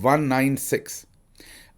196।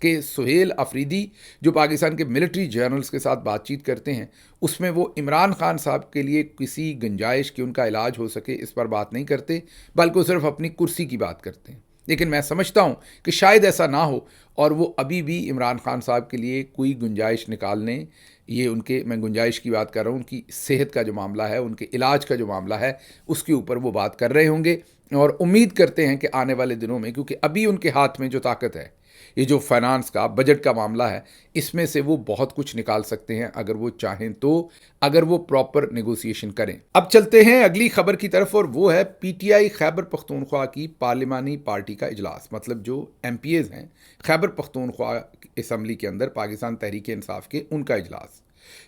کہ سہیل افریدی جو پاکستان کے ملٹری جرنلز کے ساتھ بات چیت کرتے ہیں اس میں وہ عمران خان صاحب کے لیے کسی گنجائش کہ ان کا علاج ہو سکے اس پر بات نہیں کرتے، بلکہ وہ صرف اپنی کرسی کی بات کرتے ہیں. لیکن میں سمجھتا ہوں کہ شاید ایسا نہ ہو اور وہ ابھی بھی عمران خان صاحب کے لیے کوئی گنجائش نکالنے، یہ ان کے، میں گنجائش کی بات کر رہا ہوں، ان کی صحت کا جو معاملہ ہے، ان کے علاج کا جو معاملہ ہے، اس کے اوپر وہ بات کر رہے ہوں گے. اور امید کرتے ہیں کہ آنے والے دنوں میں، کیونکہ ابھی ان کے ہاتھ میں جو طاقت ہے، یہ جو فائنانس کا بجٹ کا معاملہ ہے، اس میں سے وہ بہت کچھ نکال سکتے ہیں اگر وہ چاہیں تو، اگر وہ پراپر نیگوسیشن کریں. اب چلتے ہیں اگلی خبر کی طرف، اور وہ ہے P T I Khyber Pakhtunkhwa کی پارلیمانی پارٹی کا اجلاس. مطلب جو ایم پی ایز ہیں خیبر پختونخوا اسمبلی کے اندر، پاکستان تحریک انصاف کے، ان کا اجلاس.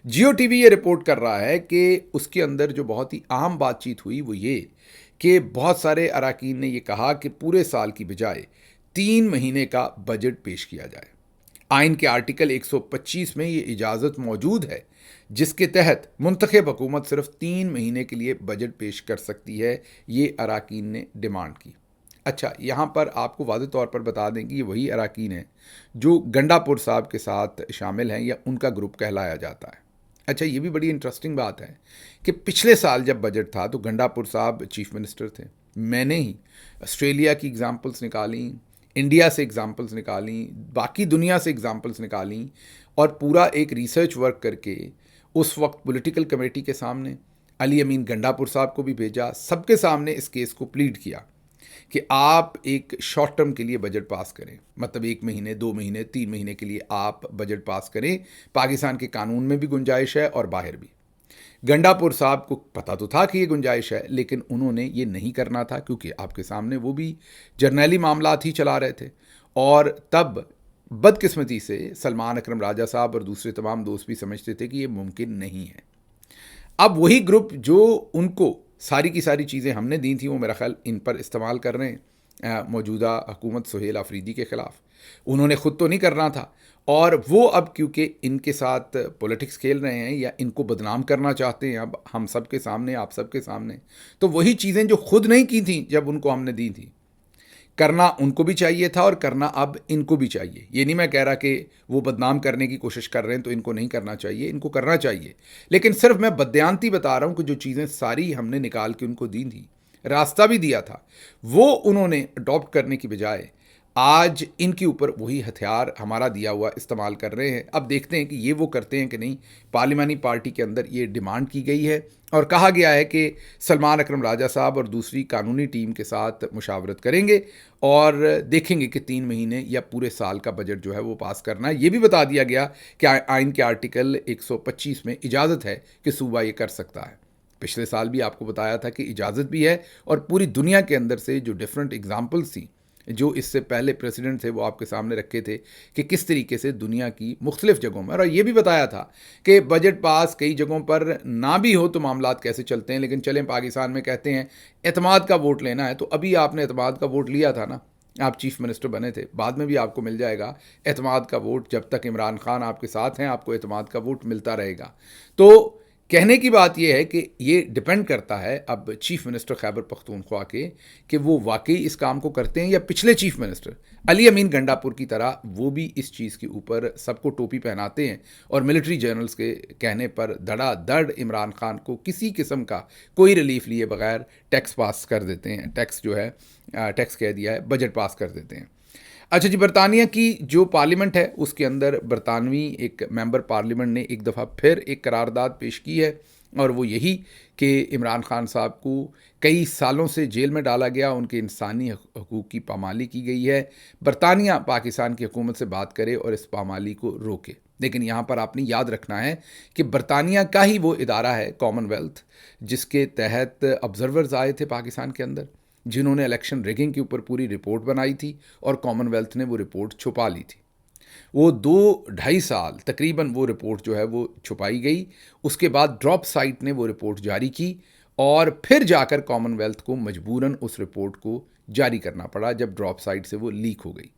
جیو ٹی وی یہ رپورٹ کر رہا ہے کہ اس کے اندر جو بہت ہی اہم بات چیت ہوئی وہ یہ کہ بہت سارے اراکین نے یہ کہا کہ پورے سال کی بجائے 3 مہینے کا بجٹ پیش کیا جائے. آئین کے آرٹیکل 125 میں یہ اجازت موجود ہے جس کے تحت منتخب حکومت صرف 3 مہینے کے لیے بجٹ پیش کر سکتی ہے، یہ اراکین نے ڈیمانڈ کی. اچھا، یہاں پر آپ کو واضح طور پر بتا دیں کہ یہ وہی اراکین ہیں جو گنڈا پور صاحب کے ساتھ شامل ہیں یا ان کا گروپ کہلایا جاتا ہے. اچھا، یہ بھی بڑی انٹرسٹنگ بات ہے کہ پچھلے سال جب بجٹ تھا تو گنڈا پور صاحب چیف منسٹر تھے. میں نے ہی آسٹریلیا کی اگزامپلس نکالیں، انڈیا سے اگزامپلس نکالیں، باقی دنیا سے اگزامپلس نکالیں، اور پورا ایک ریسرچ ورک کر کے اس وقت پولیٹیکل کمیٹی کے سامنے علی امین گنڈا پور صاحب کو بھی بھیجا، سب کے سامنے اس کیس کو پلیڈ کیا کہ آپ ایک شارٹ ٹرم کے لیے بجٹ پاس کریں، مطلب 1 مہینے، 2 مہینے، 3 مہینے کے لیے آپ بجٹ پاس کریں. پاکستان کے قانون میں بھی گنجائش ہے اور باہر بھی. گنڈا پور صاحب کو پتہ تو تھا کہ یہ گنجائش ہے، لیکن انہوں نے یہ نہیں کرنا تھا کیونکہ آپ کے سامنے وہ بھی جرنیلی معاملات ہی چلا رہے تھے. اور تب بدقسمتی سے سلمان اکرم راجہ صاحب اور دوسرے تمام دوست بھی سمجھتے تھے کہ یہ ممکن نہیں ہے. اب وہی گروپ جو ان کو ساری کی ساری چیزیں ہم نے دی تھیں وہ میرا خیال ان پر استعمال کر رہے ہیں موجودہ حکومت سہیل افریدی کے خلاف. انہوں نے خود تو نہیں کرنا تھا، اور وہ اب کیونکہ ان کے ساتھ پولیٹکس کھیل رہے ہیں یا ان کو بدنام کرنا چاہتے ہیں اب ہم سب کے سامنے، آپ سب کے سامنے، تو وہی چیزیں جو خود نہیں کی تھیں جب ان کو ہم نے دی تھیں، کرنا ان کو بھی چاہیے تھا اور کرنا اب ان کو بھی چاہیے. یہ نہیں میں کہہ رہا کہ وہ بدنام کرنے کی کوشش کر رہے ہیں تو ان کو نہیں کرنا چاہیے، ان کو کرنا چاہیے، لیکن صرف میں بددیانتی بتا رہا ہوں کہ جو چیزیں ساری ہم نے نکال کے ان کو دی تھیں، راستہ بھی دیا تھا، وہ انہوں نے اڈاپٹ کرنے کی بجائے آج ان کے اوپر وہی ہتھیار ہمارا دیا ہوا استعمال کر رہے ہیں. اب دیکھتے ہیں کہ یہ وہ کرتے ہیں کہ نہیں. پارلیمانی پارٹی کے اندر یہ ڈیمانڈ کی گئی ہے اور کہا گیا ہے کہ سلمان اکرم راجہ صاحب اور دوسری قانونی ٹیم کے ساتھ مشاورت کریں گے اور دیکھیں گے کہ 3 مہینے یا پورے سال کا بجٹ جو ہے وہ پاس کرنا ہے. یہ بھی بتا دیا گیا کہ آئین کے آرٹیکل 125 میں اجازت ہے کہ صوبہ یہ کر سکتا ہے. پچھلے سال بھی آپ کو بتایا تھا کہ اجازت بھی ہے، اور پوری دنیا کے اندر سے جو ڈفرینٹ اگزامپلس تھیں جو اس سے پہلے پریسیڈنٹ تھے وہ آپ کے سامنے رکھے تھے کہ کس طریقے سے دنیا کی مختلف جگہوں میں، اور یہ بھی بتایا تھا کہ بجٹ پاس کئی جگہوں پر نہ بھی ہو تو معاملات کیسے چلتے ہیں. لیکن چلیں پاکستان میں کہتے ہیں اعتماد کا ووٹ لینا ہے، تو ابھی آپ نے اعتماد کا ووٹ لیا تھا نا، آپ چیف منسٹر بنے تھے، بعد میں بھی آپ کو مل جائے گا اعتماد کا ووٹ. جب تک عمران خان آپ کے ساتھ ہیں آپ کو اعتماد کا ووٹ ملتا رہے گا. تو کہنے کی بات یہ ہے کہ یہ ڈیپینڈ کرتا ہے اب چیف منسٹر خیبر پختونخوا کے کہ وہ واقعی اس کام کو کرتے ہیں، یا پچھلے چیف منسٹر علی امین گنڈا پور کی طرح وہ بھی اس چیز کے اوپر سب کو ٹوپی پہناتے ہیں اور ملٹری جرنلز کے کہنے پر دھڑا دھڑ عمران خان کو کسی قسم کا کوئی ریلیف لیے بغیر ٹیکس پاس کر دیتے ہیں، ٹیکس جو ہے ٹیکس کہہ دیا ہے، بجٹ پاس کر دیتے ہیں. اچھا جی، برطانیہ کی جو پارلیمنٹ ہے اس کے اندر برطانوی ایک ممبر پارلیمنٹ نے ایک دفعہ پھر ایک قرارداد پیش کی ہے، اور وہ یہی کہ عمران خان صاحب کو کئی سالوں سے جیل میں ڈالا گیا، ان کے انسانی حقوق کی پامالی کی گئی ہے. برطانیہ پاکستان کی حکومت سے بات کرے اور اس پامالی کو روکے. لیکن یہاں پر آپ نے یاد رکھنا ہے کہ برطانیہ کا ہی وہ ادارہ ہے کامن ویلتھ جس کے تحت آبزرورز آئے تھے پاکستان کے اندر، جنہوں نے الیکشن ریگنگ کے اوپر پوری رپورٹ بنائی تھی، اور کامن ویلتھ نے وہ رپورٹ چھپا لی تھی. وہ 2-2.5 سال تقریباً وہ رپورٹ جو ہے وہ چھپائی گئی. اس کے بعد ڈراپ سائٹ نے وہ رپورٹ جاری کی، اور پھر جا کر کامن ویلتھ کو مجبوراً اس رپورٹ کو جاری کرنا پڑا جب ڈراپ سائٹ سے وہ لیک ہو گئی.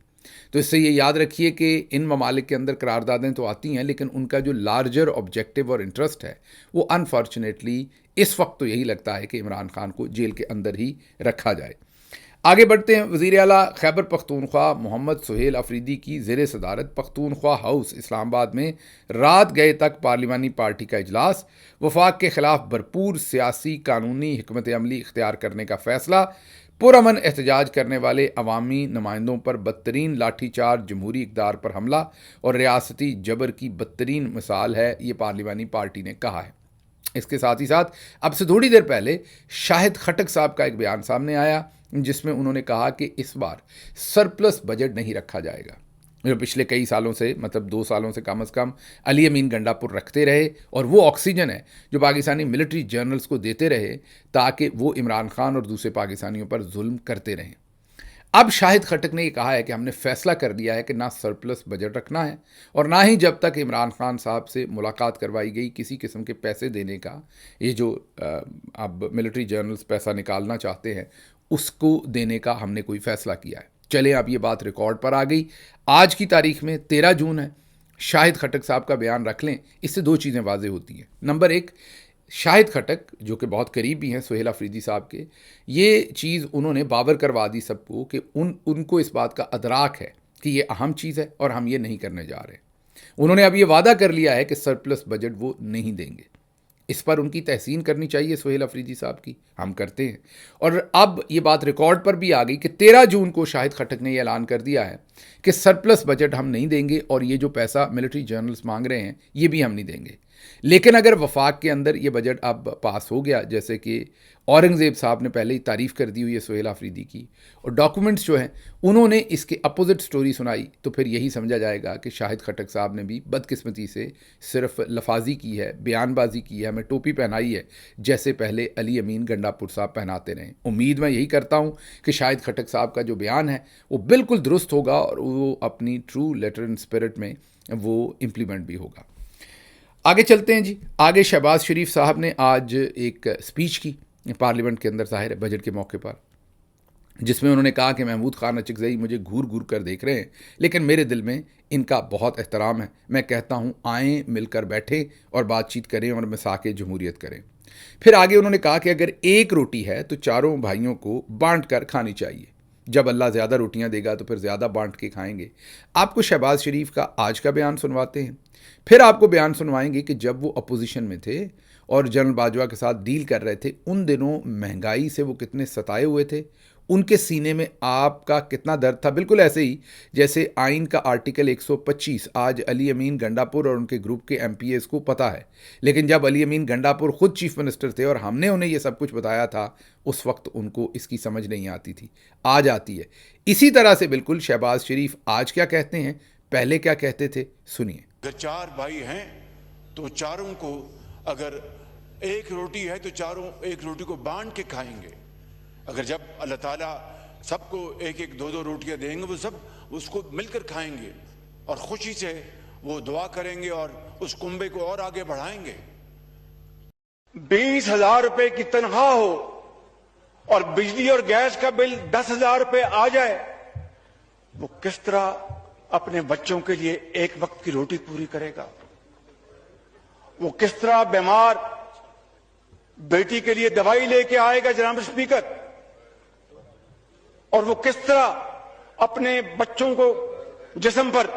تو اس سے یہ یاد رکھیے کہ ان ممالک کے اندر قراردادیں تو آتی ہیں، لیکن ان کا جو لارجر آبجیکٹو اور انٹرسٹ ہے وہ انفارچونیٹلی اس وقت تو یہی لگتا ہے کہ عمران خان کو جیل کے اندر ہی رکھا جائے. آگے بڑھتے ہیں. وزیر اعلیٰ خیبر پختونخوا محمد سہیل افریدی کی زیر صدارت پختونخوا ہاؤس اسلام آباد میں رات گئے تک پارلیمانی پارٹی کا اجلاس. وفاق کے خلاف بھرپور سیاسی قانونی حکمت عملی اختیار کرنے کا فیصلہ. پرامن احتجاج کرنے والے عوامی نمائندوں پر بدترین لاٹھی چارج جمہوری اقدار پر حملہ اور ریاستی جبر کی بدترین مثال ہے، یہ پارلیمانی پارٹی نے کہا ہے. اس کے ساتھ ہی ساتھ اب سے تھوڑی دیر پہلے شاہد خٹک صاحب کا ایک بیان سامنے آیا جس میں انہوں نے کہا کہ اس بار سرپلس بجٹ نہیں رکھا جائے گا، جو پچھلے کئی سالوں سے مطلب 2 سالوں سے کم از کم علی امین گنڈا پور رکھتے رہے، اور وہ آکسیجن ہے جو پاکستانی ملٹری جنرلز کو دیتے رہے تاکہ وہ عمران خان اور دوسرے پاکستانیوں پر ظلم کرتے رہیں. اب شاہد خٹک نے یہ کہا ہے کہ ہم نے فیصلہ کر دیا ہے کہ نہ سرپلس بجٹ رکھنا ہے اور نہ ہی جب تک عمران خان صاحب سے ملاقات کروائی گئی کسی قسم کے پیسے دینے کا، یہ جو اب ملٹری جنرلز پیسہ نکالنا چاہتے ہیں اس کو دینے کا ہم نے کوئی فیصلہ کیا ہے. چلیں اب یہ بات ریکارڈ پر آ گئی. آج کی تاریخ میں 13 جون ہے. شاہد خٹک صاحب کا بیان رکھ لیں، اس سے 2 چیزیں واضح ہوتی ہیں. نمبر 1، شاہد خٹک جو کہ بہت قریب بھی ہیں سہیل افریدی صاحب کے، یہ چیز انہوں نے باور کروا دی سب کو کہ ان کو اس بات کا ادراک ہے کہ یہ اہم چیز ہے اور ہم یہ نہیں کرنے جا رہے. انہوں نے اب یہ وعدہ کر لیا ہے کہ سرپلس بجٹ وہ نہیں دیں گے. اس پر ان کی تحسین کرنی چاہیے سہیل افریدی صاحب کی، ہم کرتے ہیں. اور اب یہ بات ریکارڈ پر بھی آ گئی کہ 13 جون کو شاہد خٹک نے یہ اعلان کر دیا ہے کہ سرپلس بجٹ ہم نہیں دیں گے اور یہ جو پیسہ ملٹری جنرلز مانگ رہے ہیں یہ بھی ہم نہیں دیں گے. لیکن اگر وفاق کے اندر یہ بجٹ اب پاس ہو گیا، جیسے کہ اورنگزیب صاحب نے پہلے ہی تعریف کر دی ہوئی ہے سہیل افریدی کی، اور ڈاکومنٹس جو ہیں انہوں نے اس کے اپوزٹ سٹوری سنائی، تو پھر یہی سمجھا جائے گا کہ شاہد خٹک صاحب نے بھی بدقسمتی سے صرف لفاظی کی ہے، بیان بازی کی ہے، ہمیں ٹوپی پہنائی ہے جیسے پہلے علی امین گنڈا پور صاحب پہناتے رہیں. امید میں یہی کرتا ہوں کہ شاہد خٹک صاحب کا جو بیان ہے وہ بالکل درست ہوگا اور وہ اپنی ٹرو لیٹر اینڈ اسپرٹ میں وہ امپلیمنٹ بھی ہوگا. آگے چلتے ہیں جی. آگے شہباز شریف صاحب نے آج ایک اسپیچ کی پارلیمنٹ کے اندر، ظاہر ہے بجٹ کے موقع پر، جس میں انہوں نے کہا کہ محمود خان اچکزئی مجھے گھور گھور کر دیکھ رہے ہیں لیکن میرے دل میں ان کا بہت احترام ہے. میں کہتا ہوں آئیں مل کر بیٹھیں اور بات چیت کریں اور مساق جمہوریت کریں. پھر آگے انہوں نے کہا کہ اگر ایک روٹی ہے تو چاروں بھائیوں کو بانٹ کر کھانی چاہیے. جب اللہ زیادہ روٹیاں دے گا تو پھر زیادہ بانٹ کے کھائیں گے. آپ کو شہباز شریف کا آج کا بیان سنواتے ہیں، پھر آپ کو بیان سنوائیں گے کہ جب وہ اپوزیشن میں تھے اور جنرل باجوہ کے ساتھ ڈیل کر رہے تھے ان دنوں مہنگائی سے وہ کتنے ستائے ہوئے تھے، ان کے سینے میں آپ کا کتنا درد تھا. بالکل ایسے ہی جیسے آئین کا آرٹیکل 125 آج علی امین گنڈا پور اور ان کے گروپ کے ایم پی ایز کو پتہ ہے، لیکن جب علی امین گنڈا پور خود چیف منسٹر تھے اور ہم نے انہیں یہ سب کچھ بتایا تھا اس وقت ان کو اس کی سمجھ نہیں آتی تھی، آج آتی ہے. اسی طرح سے بالکل شہباز شریف آج کیا کہتے ہیں، پہلے کیا کہتے تھے، سنیے. اگر 4 بھائی ہیں تو چاروں کو، اگر ایک روٹی ہے تو چاروں ایک روٹی کو بانٹ کے کھائیں گے. اگر جب اللہ تعالیٰ سب کو ایک ایک 2 روٹیاں دیں گے وہ سب اس کو مل کر کھائیں گے اور خوشی سے وہ دعا کریں گے اور اس کنبے کو اور آگے بڑھائیں گے. 20,000 روپے کی تنخواہ ہو اور بجلی اور گیس کا بل 10,000 روپے آ جائے، وہ کس طرح اپنے بچوں کے لیے ایک وقت کی روٹی پوری کرے گا؟ وہ کس طرح بیمار بیٹی کے لیے دوائی لے کے آئے گا جناب اسپیکر؟ اور وہ کس طرح اپنے بچوں کو جسم پر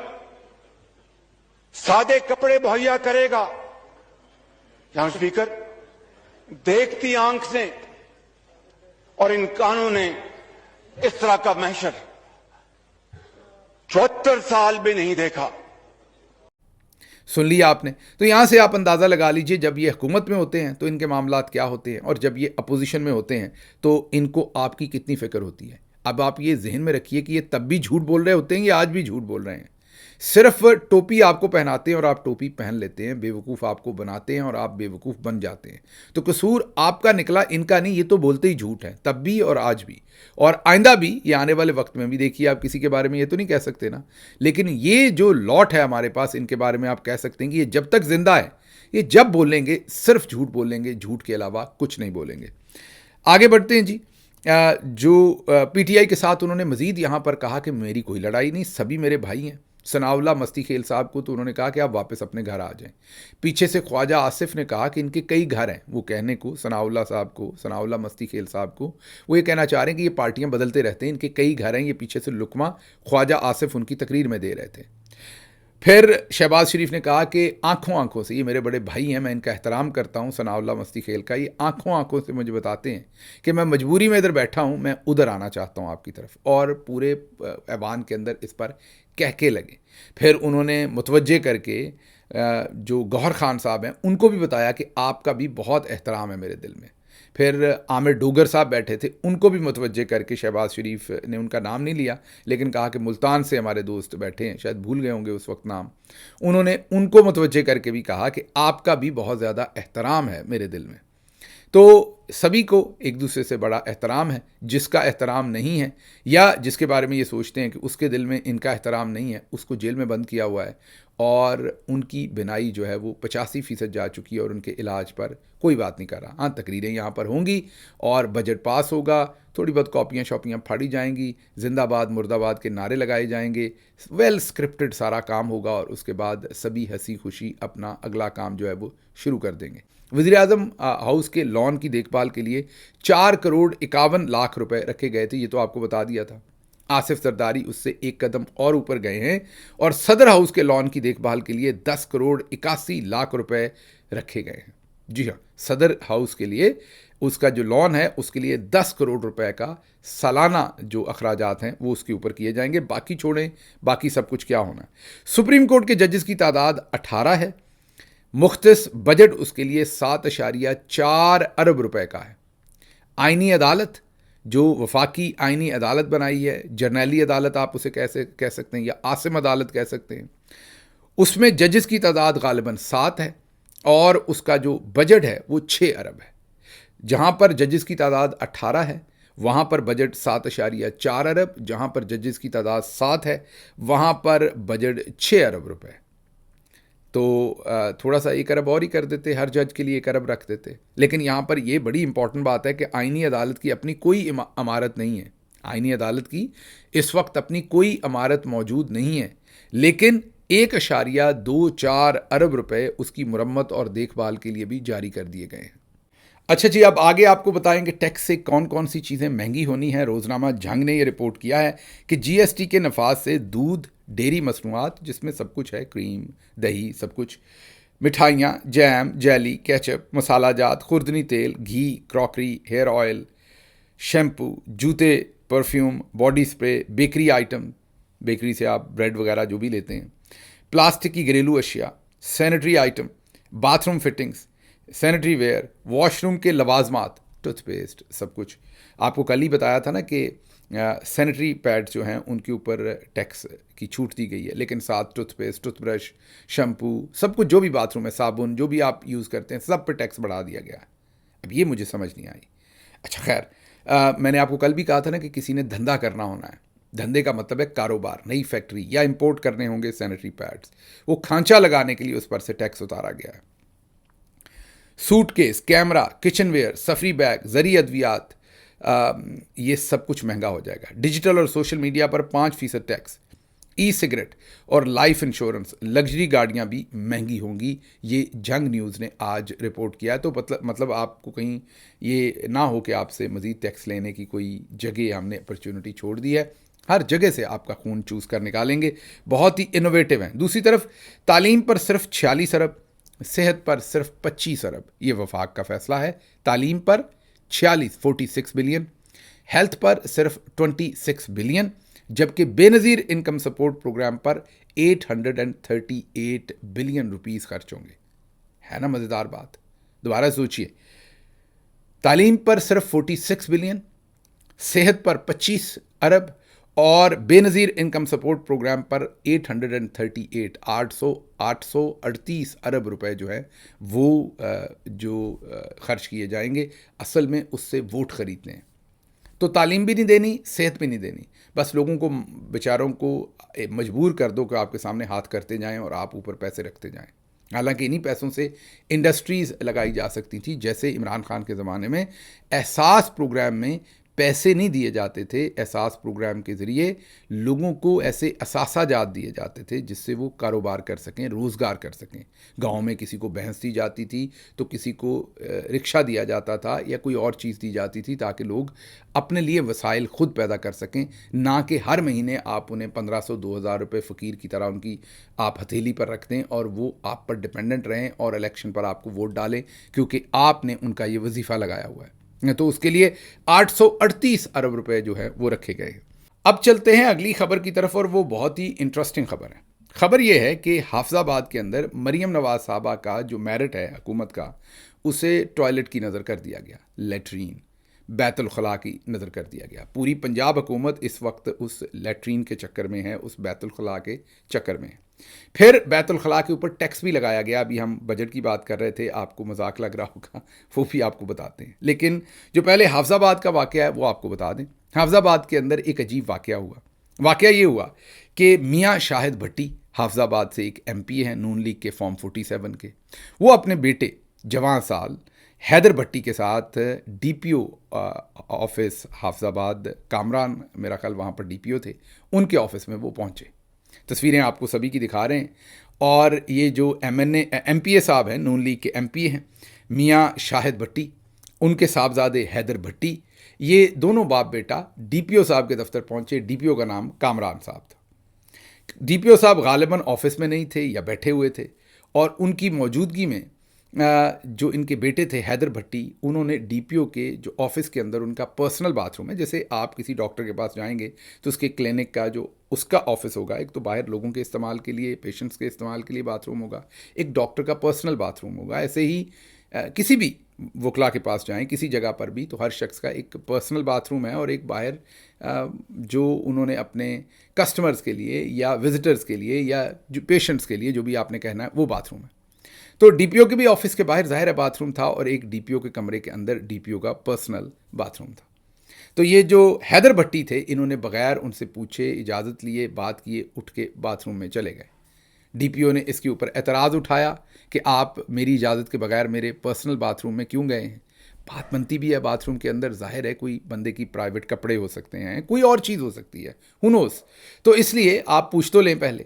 سادے کپڑے مہیا کرے گا؟ جناب اسپیکر، دیکھتی آنکھ نے اور ان کانوں نے اس طرح کا محشر 74 سال میں نہیں دیکھا. سن لیا آپ نے. تو یہاں سے آپ اندازہ لگا لیجئے جب یہ حکومت میں ہوتے ہیں تو ان کے معاملات کیا ہوتے ہیں اور جب یہ اپوزیشن میں ہوتے ہیں تو ان کو آپ کی کتنی فکر ہوتی ہے. اب آپ یہ ذہن میں رکھیے کہ یہ تب بھی جھوٹ بول رہے ہوتے ہیں، یہ آج بھی جھوٹ بول رہے ہیں. صرف ٹوپی آپ کو پہناتے ہیں اور آپ ٹوپی پہن لیتے ہیں، بے وقوف آپ کو بناتے ہیں اور آپ بے وقوف بن جاتے ہیں. تو قصور آپ کا نکلا، ان کا نہیں. یہ تو بولتے ہی جھوٹ ہے، تب بھی اور آج بھی اور آئندہ بھی. یہ آنے والے وقت میں بھی دیکھیے، آپ کسی کے بارے میں یہ تو نہیں کہہ سکتے نا، لیکن یہ جو لاٹ ہے ہمارے پاس ان کے بارے میں آپ کہہ سکتے ہیں کہ یہ جب تک زندہ ہے، یہ جب بولیں گے صرف جھوٹ بولیں گے، جھوٹ کے علاوہ کچھ نہیں بولیں گے. آگے بڑھتے ہیں جی. جو پی ٹی آئی کے ساتھ انہوں نے مزید یہاں پر کہا کہ میری کوئی لڑائی نہیں، سبھی میرے بھائی ہیں ثناءاللہ مستی کھیل صاحب کو تو انہوں نے کہا کہ آپ واپس اپنے گھر آ جائیں. پیچھے سے خواجہ آصف نے کہا کہ ان کے کئی گھر ہیں. وہ کہنے کو ثناءاللہ صاحب کو, ثناءاللہ مستی کھیل صاحب کو وہ یہ کہنا چاہ رہے ہیں کہ یہ پارٹیاں بدلتے رہتے ہیں, ان کے کئی گھر ہیں. یہ پیچھے سے لقمہ خواجہ آصف ان کی تقریر میں دے رہے تھے. پھر شہباز شریف نے کہا کہ آنکھوں سے, یہ میرے بڑے بھائی ہیں, میں ان کا احترام کرتا ہوں ثناءاللہ مستی کھیل کا, یہ آنکھوں سے مجھے بتاتے ہیں کہ میں مجبوری میں ادھر بیٹھا ہوں, میں ادھر آنا چاہتا ہوں آپ کی طرف. اور پورے ایوان کے اندر اس پر کہکے لگے. پھر انہوں نے متوجہ کر کے جو گوہر خان صاحب ہیں ان کو بھی بتایا کہ آپ کا بھی بہت احترام ہے میرے دل میں. پھر عامر ڈوگر صاحب بیٹھے تھے, ان کو بھی متوجہ کر کے شہباز شریف نے ان کا نام نہیں لیا لیکن کہا کہ ملتان سے ہمارے دوست بیٹھے ہیں, شاید بھول گئے ہوں گے اس وقت نام. انہوں نے ان کو متوجہ کر کے بھی کہا کہ آپ کا بھی بہت زیادہ احترام ہے میرے دل میں. تو سبھی کو ایک دوسرے سے بڑا احترام ہے. جس کا احترام نہیں ہے یا جس کے بارے میں یہ سوچتے ہیں کہ اس کے دل میں ان کا احترام نہیں ہے, اس کو جیل میں بند کیا ہوا ہے اور ان کی بینائی جو ہے وہ 85% جا چکی ہے اور ان کے علاج پر کوئی بات نہیں کر رہا. ہاں, تقریریں یہاں پر ہوں گی اور بجٹ پاس ہوگا, تھوڑی بہت کاپیاں شاپیاں پھاڑی جائیں گی, زندہ باد مرد آباد کے نعرے لگائے جائیں گے, ویل اسکرپٹڈ سارا کام ہوگا اور اس کے بعد سبھی ہنسی خوشی اپنا اگلا کام جو ہے وہ شروع کر دیں گے. وزیر اعظم ہاؤس کے لان کی دیکھ بھال کے لیے 4 کروڑ 51 لاکھ روپے رکھے گئے تھے, یہ تو آپ کو بتا دیا تھا. آصف زرداری اس سے ایک قدم اور اوپر گئے ہیں اور صدر ہاؤس کے لان کی دیکھ بھال کے لیے 10 کروڑ 81 لاکھ روپے رکھے گئے ہیں. جی ہاں, صدر ہاؤس کے لیے اس کا جو لان ہے اس کے لیے 10 کروڑ روپے کا سالانہ جو اخراجات ہیں وہ اس کے اوپر کیے جائیں گے. باقی چھوڑیں, باقی سب کچھ کیا ہونا ہے. سپریم کورٹ کے ججز کی تعداد 18 ہے. مختص بجٹ اس کے لیے 7.4 ارب روپے کا ہے. آئینی عدالت جو وفاقی آئینی عدالت بنائی ہے, جرنیلی عدالت آپ اسے کہہ سکتے ہیں یا عاصم عدالت کہہ سکتے ہیں, اس میں ججز کی تعداد غالباً 7 ہے اور اس کا جو بجٹ ہے وہ 6 ارب ہے. جہاں پر ججز کی تعداد 18 ہے وہاں پر بجٹ 7.4 ارب, جہاں پر ججز کی تعداد 7 ہے وہاں پر بجٹ 6 ارب روپے. تو تھوڑا سا 1 ارب اور ہی کر دیتے, ہر جج کے لیے 1 ارب رکھ دیتے. لیکن یہاں پر یہ بڑی امپورٹنٹ بات ہے کہ آئینی عدالت کی اپنی کوئی عمارت نہیں ہے. آئینی عدالت کی اس وقت اپنی کوئی عمارت موجود نہیں ہے, لیکن 1.24 ارب روپے اس کی مرمت اور دیکھ بھال کے لیے بھی جاری کر دیے گئے ہیں. اچھا جی, اب آگے آپ کو بتائیں گے ٹیکس سے کون کون سی چیزیں مہنگی ہونی ہیں. روزنامہ جھنگ نے یہ رپورٹ کیا ہے کہ جی ایس ٹی کے نفاذ سے دودھ, ڈیری مصنوعات جس میں سب کچھ ہے, کریم, دہی, سب کچھ, مٹھائیاں, جیم, جیلی, کیچپ, مسالہ جات, خوردنی تیل, گھی, کراکری, ہیئر آئل, شیمپو, جوتے, perfume, body spray, bakery item, bakery سے آپ بریڈ وغیرہ جو بھی لیتے ہیں, پلاسٹک کی گھریلو اشیاء, sanitary item, bath room fittings, sanitary where, wash room کے لوازمات, ٹوتھ پیسٹ, سب کچھ. آپ کو کل ہی بتایا تھا نا کہ سینیٹری پیڈ جو ہیں ان کے اوپر ٹیکس کی چھوٹ دی گئی ہے, لیکن ساتھ toothpaste, toothbrush, shampoo, سب کچھ جو بھی باتھ روم ہے, صابن, جو بھی آپ یوز کرتے ہیں, سب پہ ٹیکس بڑھا دیا گیا ہے. اب یہ مجھے سمجھ نہیں آئی. اچھا خیر, میں نے آپ کو کل بھی کہا تھا نا کہ کسی نے دھندا کرنا ہونا ہے. دھندے کا مطلب ہے کاروبار, نئی فیکٹری یا امپورٹ کرنے ہوں گے سینیٹری پیڈز, وہ کھانچا لگانے کے لیے اس پر سے ٹیکس اتارا گیا ہے. Suitcase, camera, kitchenware, سفری بیگ, زرعی ادویات, یہ سب کچھ مہنگا ہو جائے گا. ڈیجیٹل اور سوشل میڈیا پر 5% ٹیکس. ای سگریٹ اور لائف انشورنس, لگژری گاڑیاں بھی مہنگی ہوں گی. یہ جنگ نیوز نے آج رپورٹ کیا ہے. تو مطلب آپ کو کہیں یہ نہ ہو کہ آپ سے مزید ٹیکس لینے کی کوئی جگہ ہم نے اپرچونٹی چھوڑ دی ہے. ہر جگہ سے آپ کا خون چوس کر نکالیں گے. بہت ہی انوویٹو ہیں. دوسری طرف تعلیم پر صرف 46 ارب, صحت پر صرف 25 ارب. یہ وفاق کا فیصلہ ہے. تعلیم پر 46 بلین, ہیلتھ پر صرف 26 بلین, جبکہ بے نظیر انکم سپورٹ پروگرام پر 838 بلین روپیز خرچ ہوں گے. ہے نا مزیدار بات؟ دوبارہ سوچئے, تعلیم پر صرف 46 بلین, صحت پر 25 ارب اور بے نظیر انکم سپورٹ پروگرام پر 838 ارب روپے جو ہے وہ جو خرچ کیے جائیں گے, اصل میں اس سے ووٹ خریدنے ہیں. تو تعلیم بھی نہیں دینی, صحت بھی نہیں دینی, بس لوگوں کو, بیچاروں کو مجبور کر دو کہ آپ کے سامنے ہاتھ کرتے جائیں اور آپ اوپر پیسے رکھتے جائیں. حالانکہ انہی پیسوں سے انڈسٹریز لگائی جا سکتی تھی, جیسے عمران خان کے زمانے میں احساس پروگرام میں پیسے نہیں دیے جاتے تھے احساس پروگرام کے ذریعے، لوگوں کو ایسے اثاثہ جات دیے جاتے تھے جس سے وہ کاروبار کر سکیں، روزگار کر سکیں. گاؤں میں کسی کو بھینس دی جاتی تھی تو کسی کو رکشہ دیا جاتا تھا یا کوئی اور چیز دی جاتی تھی تاکہ لوگ اپنے لیے وسائل خود پیدا کر سکیں، نہ کہ ہر مہینے آپ انہیں 1500 2000 روپے فقیر کی طرح ان کی آپ ہتھیلی پر رکھ دیں اور وہ آپ پر ڈپینڈنٹ رہیں اور الیکشن پر آپ کو ووٹ ڈالیں کیونکہ آپ نے ان کا یہ وظیفہ لگایا ہوا ہے. تو اس کے لیے 838 ارب روپے جو ہے وہ رکھے گئے. اب چلتے ہیں اگلی خبر کی طرف، اور وہ بہت ہی انٹرسٹنگ خبر ہے. خبر یہ ہے کہ حافظ آباد کے اندر مریم نواز صاحبہ کا جو میرٹ ہے حکومت کا، اسے ٹوائلٹ کی نظر کر دیا گیا، لیٹرین بیت الخلاء کی نظر کر دیا گیا. پوری پنجاب حکومت اس وقت اس لیٹرین کے چکر میں ہے، اس بیت الخلاء کے چکر میں ہے. پھر بیت الخلاء کے اوپر ٹیکس بھی لگایا گیا. ابھی ہم بجٹ کی بات کر رہے تھے، آپ کو مذاق لگ رہا ہوگا، وہ بھی آپ کو بتاتے ہیں. لیکن جو پہلے حافظ آباد کا واقعہ ہے وہ آپ کو بتا دیں. حافظ آباد کے اندر ایک عجیب واقعہ ہوا. واقعہ یہ ہوا کہ میاں شاہد بھٹی حافظ آباد سے ایک ایم پی ہیں نون لیگ کے فارم 47 کے، وہ اپنے بیٹے جوان سال حیدر بھٹی کے ساتھ ڈی پی او آفس حافظ آباد، کامران میرا خیال وہاں پر ڈی پی او تھے، ان کے آفس میں وہ پہنچے. تصویریں آپ کو سبھی کی دکھا رہے ہیں. اور یہ جو ایم پی اے صاحب ہیں، نون لیگ کے ایم پی ہیں میاں شاہد بھٹی، ان کے صاحبزادے حیدر بھٹی، یہ دونوں باپ بیٹا ڈی پی او صاحب کے دفتر پہنچے. ڈی پی او کا نام کامران صاحب تھا. ڈی پی او صاحب غالباً آفس میں نہیں تھے یا بیٹھے ہوئے تھے، اور ان کی موجودگی میں جو ان کے بیٹے تھے حیدر بھٹی، انہوں نے ڈی پی او کے جو آفس کے اندر ان کا پرسنل باتھ روم ہے، جیسے آپ کسی ڈاکٹر کے پاس جائیں گے تو اس کے کلینک کا جو اس کا آفس ہوگا، ایک تو باہر لوگوں کے استعمال کے لیے، پیشنٹس کے استعمال کے لیے باتھ روم ہوگا، ایک ڈاکٹر کا پرسنل باتھ روم ہوگا. ایسے ہی کسی بھی وکلا کے پاس جائیں کسی جگہ پر بھی تو ہر شخص کا ایک پرسنل باتھ روم ہے، اور ایک باہر جو انہوں نے اپنے کسٹمرز کے لیے یا وزٹرز کے لیے یا جو پیشنٹس کے لیے جو بھی آپ نے کہنا ہے وہ باتھ روم ہے. تو ڈی پی او کے بھی آفس کے باہر ظاہر ہے باتھ روم تھا، اور ایک ڈی پی او کے کمرے کے اندر ڈی پی او کا پرسنل باتھ روم تھا. تو یہ جو حیدر بھٹی تھے، انہوں نے بغیر ان سے پوچھے، اجازت لیے، بات کیے، اٹھ کے باتھ روم میں چلے گئے. ڈی پی او نے اس کے اوپر اعتراض اٹھایا کہ آپ میری اجازت کے بغیر میرے پرسنل باتھ روم میں کیوں گئے ہیں. بات بنتی بھی ہے، باتھ روم کے اندر ظاہر ہے کوئی بندے کی پرائیویٹ کپڑے ہو سکتے ہیں، کوئی اور چیز ہو سکتی ہے، ہو نوز. تو اس لیے آپ پوچھ تو لیں پہلے.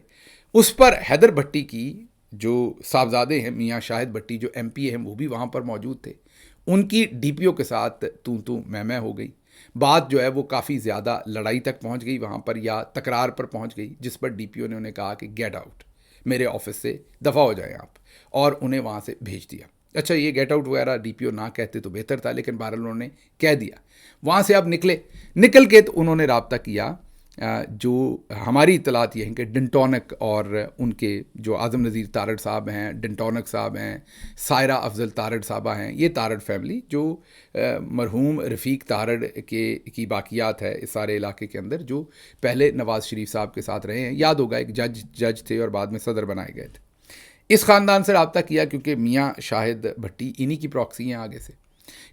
اس پر حیدر بھٹی کی جو صاحبزادے ہیں میاں شاہد بھٹی جو ایم پی ہیں، وہ بھی وہاں پر موجود تھے. ان کی ڈی پی او کے ساتھ تو میں ہو گئی. بات جو ہے وہ کافی زیادہ لڑائی تک پہنچ گئی وہاں پر، یا تکرار پر پہنچ گئی، جس پر ڈی پی او نے انہیں کہا کہ گیٹ آؤٹ، میرے آفس سے دفع ہو جائیں آپ، اور انہیں وہاں سے بھیج دیا. اچھا، یہ گیٹ آؤٹ وغیرہ ڈی پی او نہ کہتے تو بہتر تھا، لیکن بہرحال انہوں نے کہہ دیا. وہاں سے اب نکل کے تو انہوں نے رابطہ کیا. جو ہماری اطلاعات یہ ہیں کہ ڈنٹونک اور ان کے جو اعظم نذیر تارڑ صاحب ہیں، ڈنٹونک صاحب ہیں، سائرہ افضل تارڑ صاحبہ ہیں، یہ تارڑ فیملی جو مرحوم رفیق تارڑ کی باقیات ہے اس سارے علاقے کے اندر، جو پہلے نواز شریف صاحب کے ساتھ رہے ہیں. یاد ہوگا ایک جج تھے اور بعد میں صدر بنائے گئے تھے. اس خاندان سے رابطہ کیا کیونکہ میاں شاہد بھٹی انہی کی پراکسی ہیں آگے سے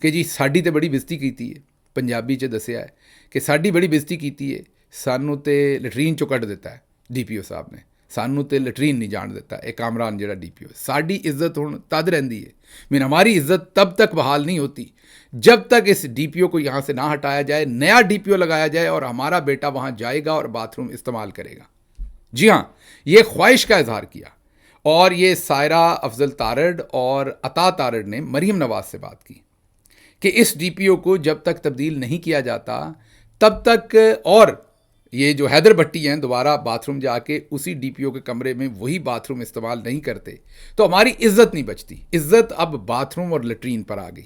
کہ جی ساڈی تے بڑی بےزتی کیتی ہے. پنجابی چ دسیا ہے کہ ساڈی بڑی بےزتی کیتی ہے، سانوں تے لٹرین چو کٹ دیتا ہے ڈی پی او صاحب نے، سانوں تے لٹرین نہیں جان دیتا. اے کامران جڑا ڈی پی او، ساڈی عزت ہن تد رہندی ہے، ہماری عزت تب تک بحال نہیں ہوتی جب تک اس ڈی پی او کو یہاں سے نہ ہٹایا جائے، نیا ڈی پی او لگایا جائے اور ہمارا بیٹا وہاں جائے گا اور باتھ روم استعمال کرے گا. جی ہاں، یہ خواہش کا اظہار کیا. اور یہ سائرہ افضل تارڑ اور عطا تارڑ نے مریم نواز سے بات کی کہ اس ڈی پی او کو جب تک تبدیل نہیں کیا جاتا تب تک، اور یہ جو حیدر بھٹی ہیں دوبارہ باتھ روم جا کے اسی ڈی پی او کے کمرے میں وہی باتھ روم استعمال نہیں کرتے تو ہماری عزت نہیں بچتی. عزت اب باتھ روم اور لیٹرین پر آ گئی.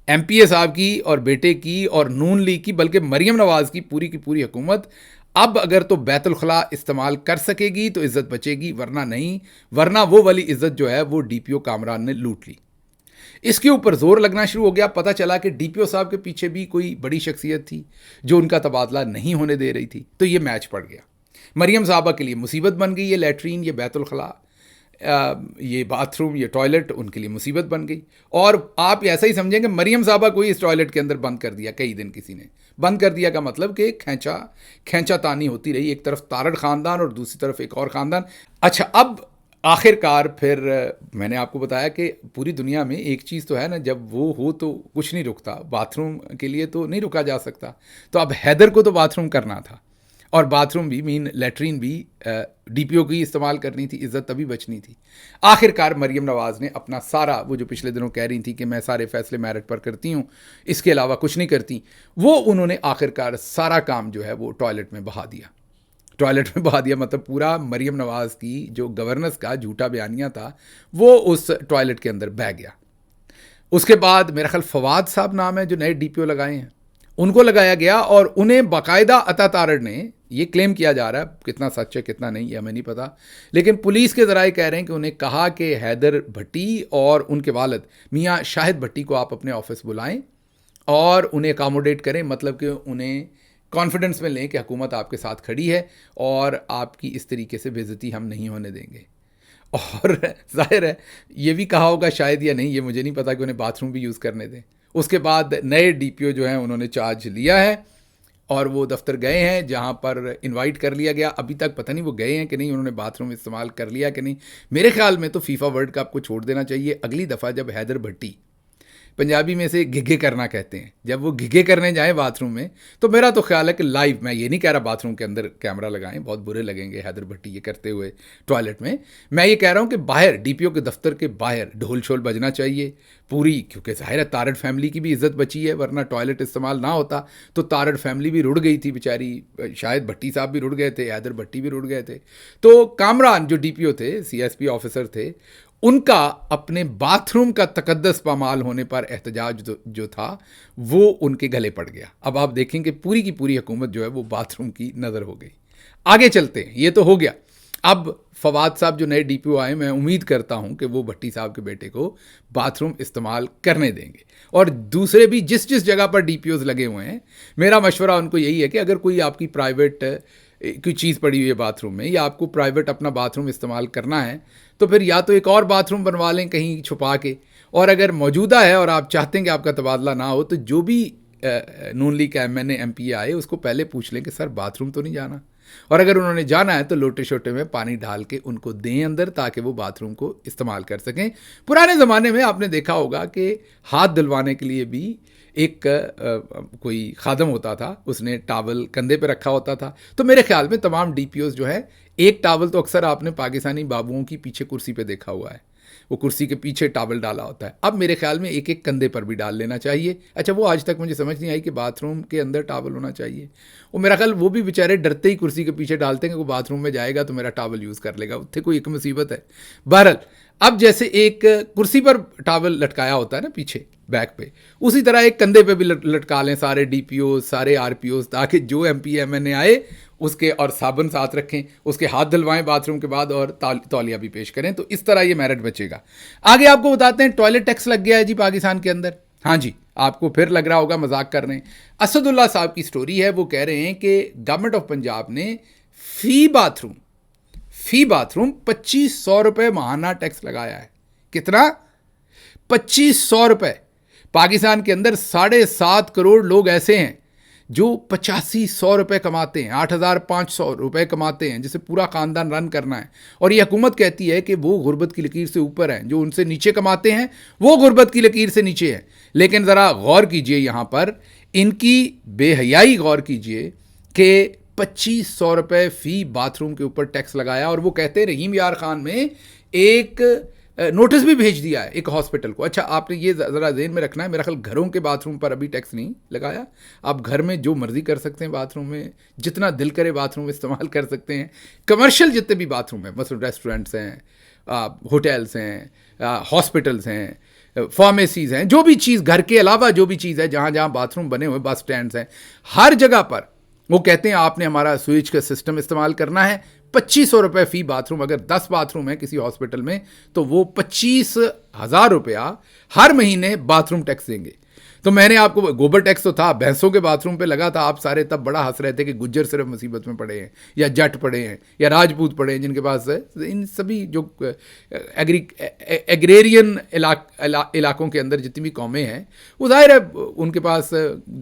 ایم پی اے صاحب کی اور بیٹے کی اور نون لیگ کی، بلکہ مریم نواز کی پوری حکومت اب اگر تو بیت الخلاء استعمال کر سکے گی تو عزت بچے گی، ورنہ نہیں. ورنہ وہ والی عزت جو ہے وہ ڈی پی او کامران نے لوٹ لی. اس کے اوپر زور لگنا شروع ہو گیا. پتہ چلا کہ ڈی پی او صاحب کے پیچھے بھی کوئی بڑی شخصیت تھی جو ان کا تبادلہ نہیں ہونے دے رہی تھی. تو یہ میچ پڑ گیا. مریم صاحبہ کے لیے مصیبت بن گئی یہ لیٹرین، یہ بیت الخلاء، یہ باتھ روم، یہ ٹوائلٹ ان کے لیے مصیبت بن گئی. اور آپ ایسا ہی سمجھیں کہ مریم صاحبہ کو اس ٹوائلٹ کے اندر بند کر دیا کئی دن. کسی نے بند کر دیا کا مطلب کہ کھینچا تانی ہوتی رہی، ایک طرف تارڑ خاندان اور دوسری طرف ایک اور خاندان. اچھا، اب آخر کار پھر میں نے آپ کو بتایا کہ پوری دنیا میں ایک چیز تو ہے نا، جب وہ ہو تو کچھ نہیں رکتا، باتھ روم کے لیے تو نہیں رکا جا سکتا. تو اب حیدر کو تو باتھ روم کرنا تھا، اور باتھ روم بھی لیٹرین بھی ڈی پی او کی استعمال کرنی تھی، عزت تبھی بچنی تھی. آخر کار مریم نواز نے اپنا سارا، وہ جو پچھلے دنوں کہہ رہی تھی کہ میں سارے فیصلے میرٹ پر کرتی ہوں، اس کے علاوہ کچھ نہیں کرتی، وہ انہوں نے آخر کار سارا کام جو ہے وہ ٹوائلٹ میں بہا دیا. مطلب پورا مریم نواز کی جو گورننس کا جھوٹا بیانیہ تھا وہ اس ٹوائلٹ کے اندر بہہ گیا. اس کے بعد میرا خیال فواد صاحب نام ہے جو نئے ڈی پی او لگائے ہیں، ان کو لگایا گیا، اور انہیں باقاعدہ عطا تارڑ نے، یہ کلیم کیا جا رہا ہے، کتنا سچ ہے کتنا نہیں یہ ہمیں نہیں پتا، لیکن پولیس کے ذرائع کہہ رہے ہیں کہ انہیں کہا کہ حیدر بھٹی اور ان کے والد میاں شاہد بھٹی کو آپ اپنے آفس بلائیں اور انہیں اکاموڈیٹ کریں، مطلب کہ انہیں کانفیڈنس میں لیں کہ حکومت آپ کے ساتھ کھڑی ہے اور آپ کی اس طریقے سے بے عزتی ہم نہیں ہونے دیں گے. اور ظاہر ہے یہ بھی کہا ہوگا شاید یا نہیں، یہ مجھے نہیں پتا، کہ انہیں باتھ روم بھی یوز کرنے دیں. اس کے بعد نئے ڈی پی او جو ہیں انہوں نے چارج لیا ہے اور وہ دفتر گئے ہیں جہاں پر انوائٹ کر لیا گیا. ابھی تک پتہ نہیں وہ گئے ہیں کہ نہیں، انہوں نے باتھ روم استعمال کر لیا کہ نہیں. میرے خیال میں تو فیفا ورلڈ کپ کو چھوڑ دینا چاہیے. اگلی دفعہ جب حیدر بھٹی، پنجابی میں سے گھگے کرنا کہتے ہیں، جب وہ گھگے کرنے جائیں باتھ روم میں، تو میرا تو خیال ہے کہ لائیو، میں یہ نہیں کہہ رہا باتھ روم کے اندر کیمرہ لگائیں، بہت برے لگیں گے حیدر بھٹی یہ کرتے ہوئے ٹوائلٹ میں یہ کہہ رہا ہوں کہ باہر ڈی پی او کے دفتر کے باہر ڈھول شول بجنا چاہیے پوری، کیونکہ ظاہر ہے تارڑ فیملی کی بھی عزت بچی ہے، ورنہ ٹوائلٹ استعمال نہ ہوتا تو تارڑ فیملی بھی رڑ گئی تھی بیچاری، شاید بھٹی صاحب بھی رڑ گئے تھے، حیدر بھٹی بھی رڑ گئے تھے. تو کامران جو ڈی پی او تھے، سی ایس پی آفیسر تھے، ان کا اپنے باتھ روم کا تقدس پامال ہونے پر احتجاج جو تھا وہ ان کے گلے پڑ گیا. اب آپ دیکھیں کہ پوری کی پوری حکومت جو ہے وہ باتھ روم کی نظر ہو گئی. آگے چلتے ہیں، یہ تو ہو گیا. اب فواد صاحب جو نئے ڈی پی او آئے، میں امید کرتا ہوں کہ وہ بھٹی صاحب کے بیٹے کو باتھ روم استعمال کرنے دیں گے، اور دوسرے بھی جس جگہ پر ڈی پی اوز لگے ہوئے ہیں، میرا مشورہ ان کو یہی ہے کہ اگر کوئی آپ کی پرائیویٹ کوئی چیز پڑی ہوئی ہے باتھ روم میں، یا آپ کو پرائیویٹ اپنا باتھ روم استعمال کرنا ہے، تو پھر یا تو ایک اور باتھ روم بنوا لیں کہیں چھپا کے، اور اگر موجودہ ہے اور آپ چاہتے ہیں کہ آپ کا تبادلہ نہ ہو، تو جو بھی نون لیگ کا M N A M P آئے اس کو پہلے پوچھ لیں کہ سر باتھ روم تو نہیں جانا، اور اگر انہوں نے جانا ہے تو لوٹے شوٹے میں پانی ڈال کے ان کو دیں اندر، تاکہ وہ باتھ روم کو استعمال کر سکیں. پرانے زمانے میں آپ نے دیکھا ہوگا کہ ہاتھ دھلوانے کے لیے بھی ایک کوئی خادم ہوتا تھا، اس نے ٹاول کندھے پہ رکھا ہوتا تھا. تو میرے خیال میں تمام ڈی پی اوز جو ہے، ایک ٹاول تو اکثر آپ نے پاکستانی بابوؤں کی پیچھے کرسی پہ دیکھا ہوا ہے، وہ کرسی کے پیچھے ٹاول ڈالا ہوتا ہے. اب میرے خیال میں ایک ایک کندھے پر بھی ڈال لینا چاہیے. اچھا، وہ آج تک مجھے سمجھ نہیں آئی کہ باتھ روم کے اندر ٹاول ہونا چاہیے. وہ میرا خیال وہ بھی بیچارے ڈرتے ہی کرسی کے پیچھے ڈالتے ہیں کہ وہ باتھ روم میں جائے گا تو میرا ٹاول یوز کر لے گا، اتنے کوئی ایک مصیبت ہے. بہرحال اب جیسے ایک کرسی پر ٹاول لٹکایا ہوتا ہے نا پیچھے بیک پہ، اسی طرح ایک کندھے پہ بھی لٹکا لیں سارے ڈی پی اوز، سارے آر پی اوز، تاکہ جو ایم پی ایم این اے آئے اس کے، اور صابن ساتھ رکھیں، اس کے ہاتھ دھلوائیں باتھ روم کے بعد، اور تولیہ بھی پیش کریں. تو اس طرح یہ میرٹ بچے گا. آگے آپ کو بتاتے ہیں ٹوائلٹ ٹیکس لگ گیا ہے جی پاکستان کے اندر. ہاں جی، آپ کو پھر لگ رہا ہوگا مذاق کر رہے ہیں. اسد اللہ صاحب کی سٹوری ہے، وہ کہہ رہے ہیں کہ گورنمنٹ آف پنجاب نے فی باتھ روم 2500 روپے ماہانہ ٹیکس لگایا ہے. کتنا؟ 2500 روپے. پاکستان کے اندر 7.5 کروڑ لوگ ایسے ہیں جو 8500 روپے کماتے ہیں، 8500 روپے کماتے ہیں، جسے پورا خاندان رن کرنا ہے. اور یہ حکومت کہتی ہے کہ وہ غربت کی لکیر سے اوپر ہیں، جو ان سے نیچے کماتے ہیں وہ غربت کی لکیر سے نیچے ہیں. لیکن ذرا غور کیجئے، یہاں پر ان کی بے حیائی غور کیجئے کہ 2500 روپے فی باتھ روم کے اوپر ٹیکس لگایا. اور وہ کہتے ہیں رحیم یار خان میں ایک نوٹس بھی بھیج دیا ہے ایک ہاسپٹل کو. اچھا، آپ نے یہ ذرا ذہن میں رکھنا ہے، میرا خیال گھروں کے باتھ روم پر ابھی ٹیکس نہیں لگایا. آپ گھر میں جو مرضی کر سکتے ہیں، باتھ روم میں جتنا دل کرے باتھ روم استعمال کر سکتے ہیں. کمرشل جتنے بھی باتھ روم ہیں، مثلا ریسٹورنٹس ہیں، ہوٹلس ہیں، ہاسپٹلس ہیں، فارمیسیز ہیں، جو بھی چیز گھر کے علاوہ جو بھی چیز ہے، جہاں جہاں باتھ روم بنے ہوئے، بس سٹینڈز ہیں، ہر جگہ پر وہ کہتے ہیں آپ نے ہمارا سوئچ کا سسٹم استعمال کرنا ہے. 2500 روپے فی باتھ روم. اگر 10 باتھ روم ہے کسی ہاسپٹل میں تو وہ 25,000 روپیہ ہر مہینے باتھ روم ٹیکس دیں گے. تو میں نے آپ کو، گوبر ٹیکس تو تھا، بھینسوں کے باتھ روم پہ لگا تھا. آپ سارے تب بڑا ہنس رہے تھے کہ گجر صرف مصیبت میں پڑے ہیں، یا جٹ پڑے ہیں، یا راجپوت پڑے ہیں، جن کے پاس ان سبھی جو ایگریرین علاقوں کے اندر جتنی بھی قومیں ہیں، وہ ظاہر ہے ان کے پاس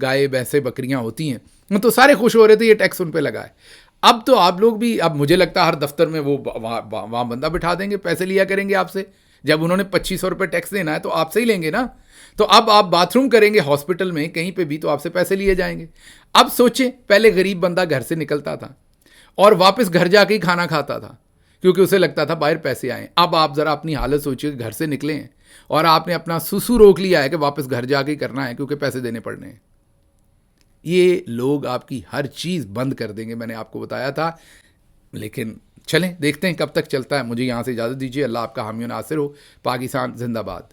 گائے بھینسیں بکریاں ہوتی ہیں، تو سارے خوش ہو رہے تھے یہ ٹیکس ان پہ لگا ہے. اب تو آپ لوگ بھی، اب مجھے لگتا ہے ہر دفتر میں وہ وہاں بندہ بٹھا دیں گے، پیسے لیا کریں گے آپ سے. جب انہوں نے 2500 روپے ٹیکس دینا ہے تو آپ سے ہی لیں گے نا. تو اب آپ باتھ روم کریں گے ہاسپٹل میں کہیں پہ بھی تو آپ سے پیسے لیے جائیں گے. اب سوچیں، پہلے غریب بندہ گھر سے نکلتا تھا اور واپس گھر جا کے ہی کھانا کھاتا تھا کیونکہ اسے لگتا تھا باہر پیسے آئیں. اب آپ ذرا اپنی حالت سوچیے کہ گھر سے نکلے ہیں اور آپ نے اپنا سسو روک لیا ہے کہ واپس گھر جا کے ہی کرنا ہے کیونکہ پیسے دینے پڑنے ہیں. یہ لوگ آپ کی ہر چیز بند کر دیں گے، میں نے آپ کو بتایا تھا. لیکن چلیں دیکھتے ہیں کب تک چلتا ہے. مجھے یہاں سے اجازت دیجیے. اللہ آپ کا حامی و ناصر ہو. پاکستان زندہ باد.